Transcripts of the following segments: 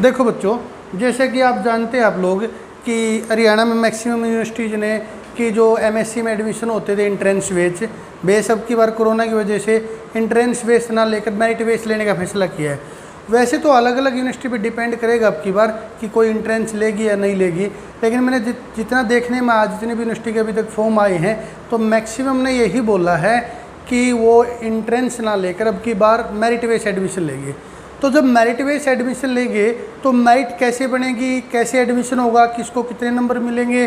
देखो बच्चों, जैसे कि आप जानते हैं आप लोग कि हरियाणा में मैक्सिमम यूनिवर्सिटीज़ ने कि जो एमएससी में एडमिशन होते थे इंट्रेंस बेस अब की बार कोरोना की वजह से इंट्रेंस बेस ना लेकर मेरिट बेस लेने का फैसला किया है। वैसे तो अलग अलग यूनिवर्सिटी पे डिपेंड करेगा अब की बार कि कोई इंट्रेंस लेगी या नहीं लेगी, लेकिन मैंने जितना देखने में आज जितनी भी यूनिवर्सिटी के अभी तक फॉर्म आए हैं तो मैक्सिमम ने यही बोला है कि वो इंट्रेंस ना लेकर अब की बार मेरिट बेस एडमिशन लेंगे। तो जब मेरिट बेस एडमिशन लेंगे तो मेरिट कैसे बनेगी, कैसे एडमिशन होगा, किसको कितने नंबर मिलेंगे।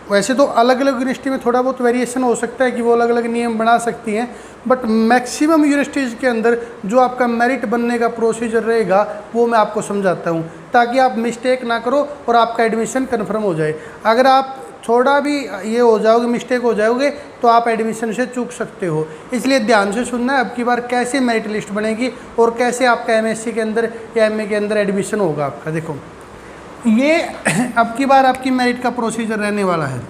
वैसे तो अलग अलग यूनिवर्सिटी में थोड़ा बहुत वेरिएशन हो सकता है कि वो अलग अलग नियम बना सकती हैं, बट मैक्सिमम यूनिवर्सिटीज़ के अंदर जो आपका मेरिट बनने का प्रोसीजर रहेगा वो मैं आपको समझाता हूँ ताकि आप मिस्टेक ना करो और आपका एडमिशन कन्फर्म हो जाए। अगर आप थोड़ा भी ये हो जाओगे, मिस्टेक हो जाओगे तो आप एडमिशन से चूक सकते हो। इसलिए ध्यान से सुनना है अब की बार कैसे मेरिट लिस्ट बनेगी और कैसे आपका एमएससी के अंदर या एमए के अंदर एडमिशन होगा आपका। देखो ये अब की बार आपकी मेरिट का प्रोसीजर रहने वाला है।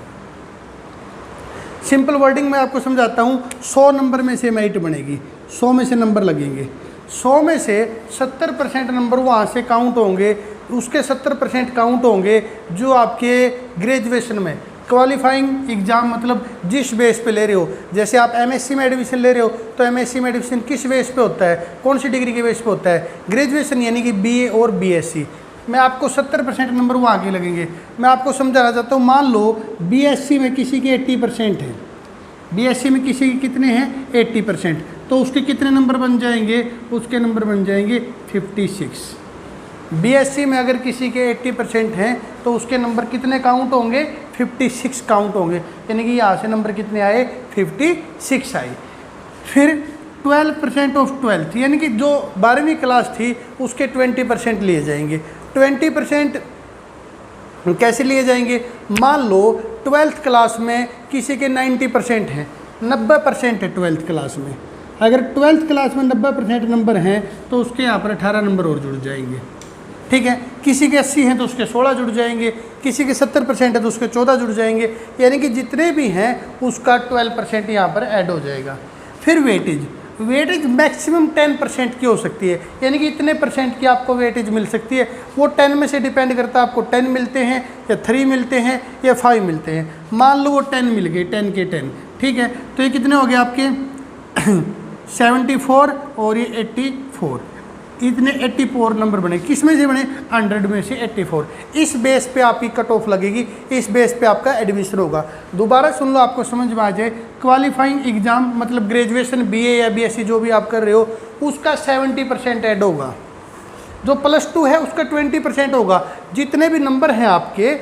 सिंपल वर्डिंग में आपको समझाता हूँ। 100 नंबर में से मेरिट बनेगी, 100 में से नंबर लगेंगे, 100 में से 70% नंबर वहाँ से काउंट होंगे, उसके 70% काउंट होंगे जो आपके ग्रेजुएशन में क्वालिफाइंग एग्ज़ाम मतलब जिस बेस पे ले रहे हो। जैसे आप एमएससी में एडमिशन ले रहे हो तो एमएससी में एडमिशन किस बेस पे होता है, कौन सी डिग्री के बेस पे होता है, ग्रेजुएशन यानी कि बीए और बीएससी में आपको 70% नंबर वहाँ के लगेंगे। मैं आपको समझाना चाहता हूँ, मान लो बीएससी में किसी के 80% है, बीएससी में किसी के कितने हैं 80%, तो उसके कितने नंबर बन जाएंगे, उसके नंबर बन जाएंगे 56। बीएससी में अगर किसी के 80% हैं तो उसके नंबर कितने काउंट होंगे, 56 काउंट होंगे, यानी कि यहाँ से नंबर कितने आए 56 आए। फिर 12% ऑफ 12th यानी कि जो 12वीं क्लास थी उसके 20% लिए जाएंगे। 20% कैसे लिए जाएंगे, मान लो 12th क्लास में किसी के 90% हैं, 90% है 12th क्लास में। अगर 12th क्लास में 90% नंबर हैं तो उसके यहाँ पर 18 नंबर और जुड़ जाएंगे, ठीक है। किसी के 80 हैं तो उसके 16 जुड़ जाएंगे, किसी के 70% है तो उसके 14 जुड़ जाएंगे, यानी कि जितने भी हैं उसका 12% यहाँ पर ऐड हो जाएगा। फिर वेटेज मैक्सिमम 10% की हो सकती है, यानी कि इतने परसेंट की आपको वेटेज मिल सकती है। वो 10 में से डिपेंड करता है, आपको 10 मिलते हैं या 3 मिलते हैं या 5 मिलते हैं। मान लो वो 10 मिल गए, 10 के 10, ठीक है। तो ये कितने हो गए आपके 74 और ये 84, इतने 84 नंबर बने। किस में से बने, 100 में से 84। इस बेस पे आपकी कट ऑफ लगेगी, इस बेस पे आपका एडमिशन होगा। दोबारा सुन लो आपको समझ में आ जाए। क्वालिफाइंग एग्जाम मतलब ग्रेजुएशन बीए या बीएससी जो भी आप कर रहे हो उसका 70% ऐड होगा। जो +2 है उसका 20% होगा। जितने भी नंबर हैं आपके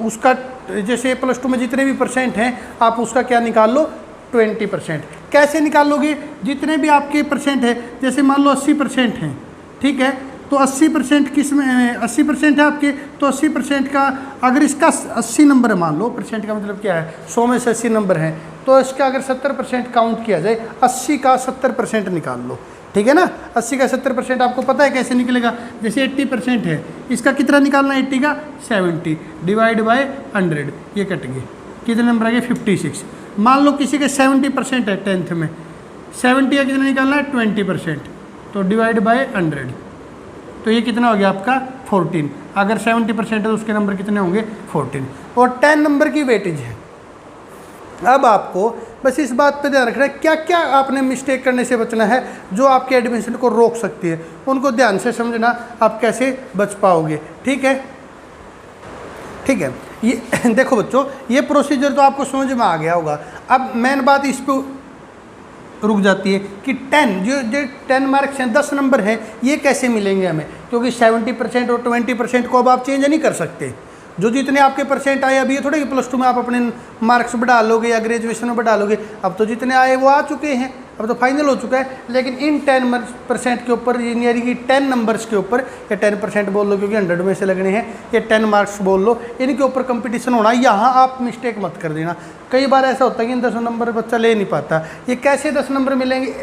उसका, जैसे +2 में जितने भी परसेंट हैं आप उसका क्या निकाल लो 20%। कैसे निकालोगे, जितने भी आपके परसेंट है, जैसे मान लो 80% हैं, ठीक है, तो 80% किस में 80% है आपके, तो 80% का अगर इसका 80 नंबर है, मान लो परसेंट का मतलब क्या है, 100 में से 80 नंबर हैं, तो इसका अगर 70% काउंट किया जाए, 80 का 70% निकाल लो, ठीक है ना। 80 का 70% आपको पता है कैसे निकलेगा, जैसे 80% है, इसका कितना निकालना है 80 का 70 डिवाइड बाय 100, ये कट गए, कितने नंबर आ गए 56। मान लो किसी के 70% है 10th में, 70 का कितना निकालना है 20%, तो डिवाइड बाय 100, तो ये कितना हो गया आपका 14। अगर 70% है तो उसके नंबर कितने होंगे 14, और 10 नंबर की वेटेज है। अब आपको बस इस बात पे ध्यान रखना है क्या क्या आपने मिस्टेक करने से बचना है जो आपके एडमिशन को रोक सकती है, उनको ध्यान से समझना, आप कैसे बच पाओगे, ठीक है। ठीक है, ये देखो बच्चों, ये प्रोसीजर तो आपको समझ में आ गया होगा। अब मेन बात इस पर रुक जाती है कि 10 जो 10 मार्क्स हैं, 10 नंबर हैं, ये कैसे मिलेंगे हमें, क्योंकि 70% और 20% को अब आप चेंज नहीं कर सकते। जो जितने आपके परसेंट आए, अभी ये थोड़ा कि +2 में आप अपने मार्क्स बढ़ा लोगे या ग्रेजुएशन में बढ़ा लोगे, अब तो जितने आए वो आ चुके हैं, अब तो फाइनल हो चुका है। लेकिन इन 10% के ऊपर, यानी कि 10 नंबर्स के ऊपर, या 10% बोल लो क्योंकि 100 में से लगने हैं, या 10 मार्क्स बोल लो, इनके ऊपर कंपटीशन होना। यहाँ आप मिस्टेक मत कर देना। कई बार ऐसा होता है कि 10 नंबर बच्चा ले नहीं पाता, ये कैसे 10 नंबर मिलेंगे।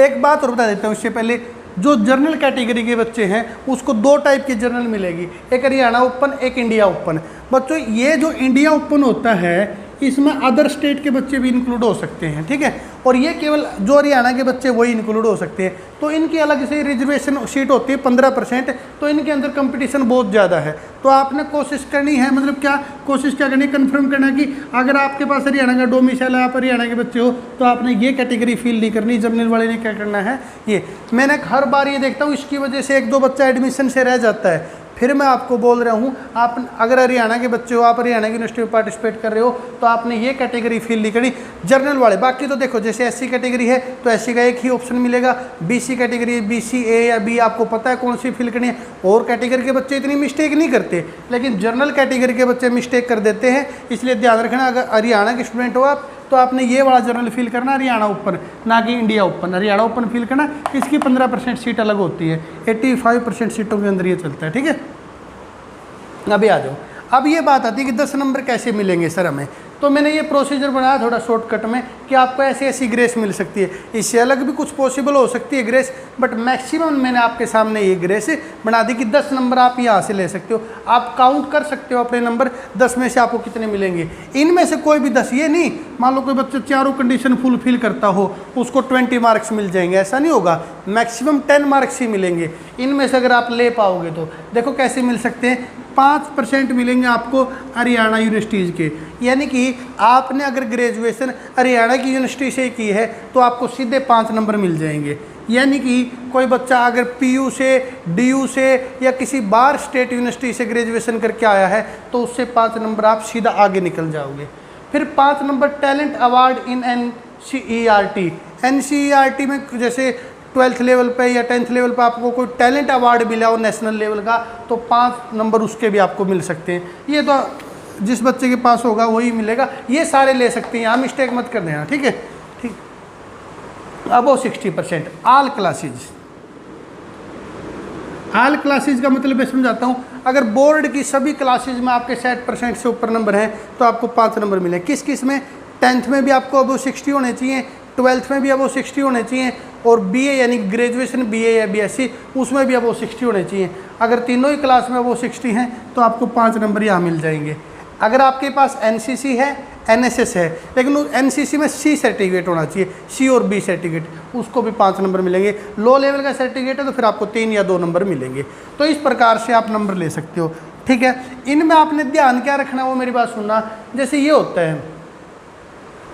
एक बात और बता देता हूँ इससे पहले, जो जर्नल कैटेगरी के बच्चे हैं उसको 2 टाइप की जर्नल मिलेगी, एक हरियाणा ओपन, एक इंडिया ओपन। बच्चों ये जो इंडिया ओपन होता है इसमें अदर स्टेट के बच्चे भी इंक्लूड हो सकते हैं, ठीक है। और ये केवल जो हरियाणा के बच्चे वही इंक्लूड हो सकते हैं। तो इनकी अलग से रिजर्वेशन सीट होती है 15%, तो इनके अंदर कंपटीशन बहुत ज़्यादा है। तो आपने कोशिश करनी है, मतलब क्या कोशिश क्या करनी है, कन्फर्म करना कि अगर आपके पास हरियाणा का डोमिसाइल है, आप हरियाणा के बच्चे हो, तो आपने ये कैटेगरी फील नहीं करनी। जनरल वाले ने क्या करना है, ये मैंने हर बार ये देखता हूँ, इसकी वजह से 1-2 बच्चा एडमिशन से रह जाता है। फिर मैं आपको बोल रहा हूँ, आप अगर हरियाणा के बच्चे हो, आप हरियाणा की यूनिवर्सिटी में पार्टिसिपेट कर रहे हो, तो आपने ये कैटेगरी फील नहीं करनी, जनरल वाले। बाकी तो देखो, जैसे एससी कैटेगरी है तो एससी का एक ही ऑप्शन मिलेगा, बीसी कैटेगरी बीसी ए या बी, आपको पता है कौन सी फील करनी है। और कैटेगरी के बच्चे इतनी मिस्टेक नहीं करते, लेकिन जनरल कैटेगरी के बच्चे मिस्टेक कर देते हैं, इसलिए ध्यान रखना। अगर हरियाणा के स्टूडेंट हो आप, तो आपने ये वाला जनरल फील करना, हरियाणा ओपन, ना कि India open. Haryana open feel करना, इसकी 15% सीट अलग होती है, 85% सीटों के अंदर ये चलता है, ठीक है। अभी आ जाओ, अब ये बात आती है कि 10 नंबर कैसे मिलेंगे सर हमें। तो मैंने ये प्रोसीजर बनाया थोड़ा शॉर्टकट में कि आपको ऐसी ऐसी ग्रेस मिल सकती है, इससे अलग भी कुछ पॉसिबल हो सकती है ग्रेस, बट मैक्सिमम मैंने आपके सामने ये ग्रेस बना दी कि 10 नंबर आप यहाँ से ले सकते हो। आप काउंट कर सकते हो अपने नंबर, 10 में से आपको कितने मिलेंगे। इनमें से कोई भी 10, ये नहीं मान लो कोई बच्चा चारों कंडीशन फुलफिल करता हो, उसको 20 मार्क्स मिल जाएंगे, ऐसा नहीं होगा। मैक्सिमम 10 मार्क्स ही मिलेंगे। इनमें से अगर आप ले पाओगे तो देखो कैसे मिल सकते हैं, 5% मिलेंगे आपको हरियाणा यूनिवर्सिटीज़ के, यानी कि आपने अगर ग्रेजुएशन हरियाणा की यूनिवर्सिटी से की है तो आपको सीधे 5 नंबर मिल जाएंगे। यानी कि कोई बच्चा अगर पीयू से, डीयू से या किसी बाहर स्टेट यूनिवर्सिटी से ग्रेजुएशन करके आया है तो उससे 5 नंबर आप सीधा आगे निकल जाओगे। फिर 5 number talent award in NCERT। NCERT में जैसे 12th लेवल पे या 10th लेवल पे आपको कोई टैलेंट अवार्ड मिला हो नेशनल लेवल का, तो 5 नंबर उसके भी आपको मिल सकते हैं। ये तो जिस बच्चे के पास होगा वही मिलेगा, ये सारे ले सकते हैं, यहाँ मिस्टेक मत कर देना, ठीक है। ठीक, above 60% all classes. All classes का मतलब मैं समझाता हूँ, अगर बोर्ड की सभी क्लासेज में आपके 60% से ऊपर नंबर हैं तो आपको 5 नंबर मिले। किस किस में, 10th में भी आपको अबव 60 होने चाहिए, 12th में भी अबव 60 होने चाहिए, और BA यानी ग्रेजुएशन BA या BSc उसमें भी अबव 60 होने चाहिए। अगर तीनों ही क्लास में अबव 60 हैं तो आपको 5 नंबर यहाँ मिल जाएंगे। अगर आपके पास NCC है, NSS है, लेकिन NCC में C सर्टिफिकेट होना चाहिए, C और B सर्टिफिकेट, उसको भी 5 नंबर मिलेंगे। लो लेवल का सर्टिफिकेट है तो फिर आपको 3 या 2 नंबर मिलेंगे। तो इस प्रकार से आप नंबर ले सकते हो, ठीक है। इनमें आपने ध्यान क्या रखना वो मेरी बात सुनना। जैसे ये होता है,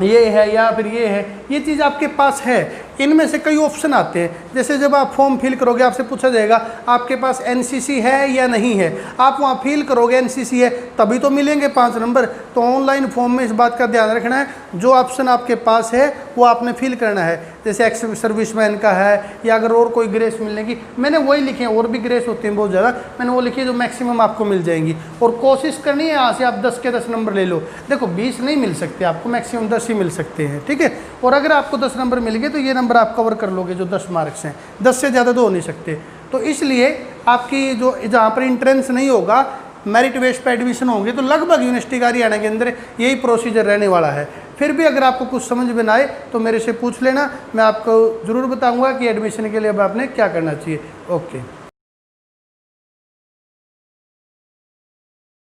ये है या फिर ये है, ये चीज़ आपके पास है। इनमें से कई ऑप्शन आते हैं, जैसे जब आप फॉर्म फिल करोगे आपसे पूछा जाएगा आपके पास NCC है या नहीं है। आप वहाँ फिल करोगे NCC है तभी तो मिलेंगे 5 नंबर। तो ऑनलाइन फॉर्म में इस बात का ध्यान रखना है, जो ऑप्शन आपके पास है वो आपने फिल करना है। जैसे एक्स सर्विसमैन का है या अगर और कोई ग्रेस मिलने की, मैंने वही लिखे हैं, और भी ग्रेस होती हैं बहुत ज़्यादा, मैंने वो लिखी है जो मैक्सिमम आपको मिल जाएंगी। और कोशिश करनी है यहाँ से आप 10 के 10 नंबर ले लो। देखो 20 नहीं मिल सकते आपको, मैक्सिमम 10 ही मिल सकते हैं, ठीक है। और अगर आपको 10 नंबर मिल गए तो ये नंबर आप कवर कर लोगे जो 10 मार्क्स हैं, 10 से ज़्यादा तो हो नहीं सकते। तो इसलिए आपकी जो जहाँ पर इंट्रेंस नहीं होगा, मेरिट बेस पे एडमिशन होंगे, तो लगभग यूनिवर्सिटी का हरियाणा के अंदर यही प्रोसीजर रहने वाला है। फिर भी अगर आपको कुछ समझ में ना आए तो मेरे से पूछ लेना, मैं आपको ज़रूर बताऊंगा कि एडमिशन के लिए अब आपने क्या करना चाहिए। ओके।